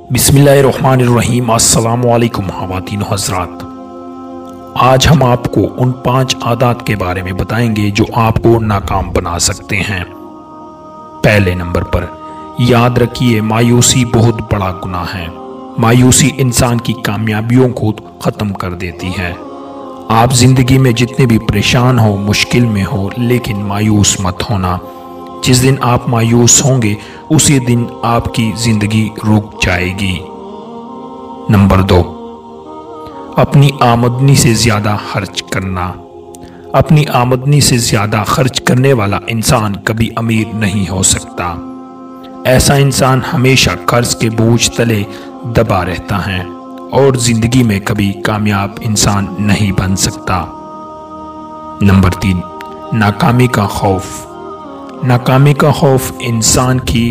बिस्मिल्लाहिर्रहमानिर्रहीम। अस्सलामु अलैकुम ख़वातीन हज़रात। आज हम आपको उन 5 आदत के बारे में बताएंगे जो आपको नाकाम बना सकते हैं। पहले नंबर पर, याद रखिए मायूसी बहुत बड़ा गुनाह है। मायूसी इंसान की कामयाबियों को ख़त्म कर देती है। आप ज़िंदगी में जितने भी परेशान हो, मुश्किल में हो, लेकिन मायूस मत होना। जिस दिन आप मायूस होंगे उसी दिन आपकी ज़िंदगी रुक जाएगी। नंबर 2, अपनी आमदनी से ज़्यादा खर्च करना। अपनी आमदनी से ज़्यादा खर्च करने वाला इंसान कभी अमीर नहीं हो सकता। ऐसा इंसान हमेशा कर्ज के बोझ तले दबा रहता है और ज़िंदगी में कभी कामयाब इंसान नहीं बन सकता। नंबर 3, नाकामी का खौफ। नाकामी का खौफ इंसान की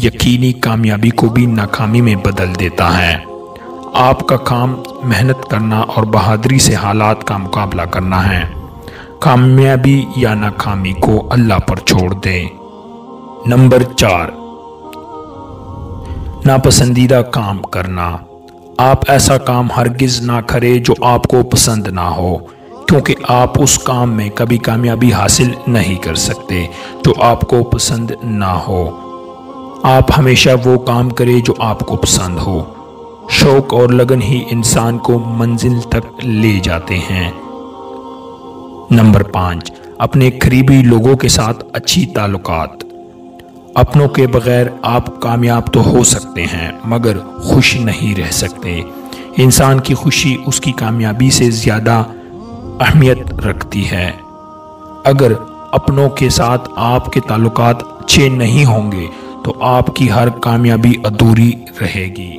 यकीनी कामयाबी को भी नाकामी में बदल देता है। आपका काम मेहनत करना और बहादुरी से हालात का मुकाबला करना है। कामयाबी या नाकामी को अल्लाह पर छोड़ दें। नंबर 4, नापसंदीदा काम करना। आप ऐसा काम हरगिज़ ना करें जो आपको पसंद ना हो, क्योंकि आप उस काम में कभी कामयाबी हासिल नहीं कर सकते जो आपको पसंद ना हो। आप हमेशा वो काम करें जो आपको पसंद हो। शौक और लगन ही इंसान को मंजिल तक ले जाते हैं। नंबर 5, अपने करीबी लोगों के साथ अच्छी ताल्लुकात। अपनों के बगैर आप कामयाब तो हो सकते हैं मगर खुश नहीं रह सकते। इंसान की खुशी उसकी कामयाबी से ज़्यादा अहमियत रखती है। अगर अपनों के साथ आपके ताल्लुकात अच्छे नहीं होंगे तो आपकी हर कामयाबी अधूरी रहेगी।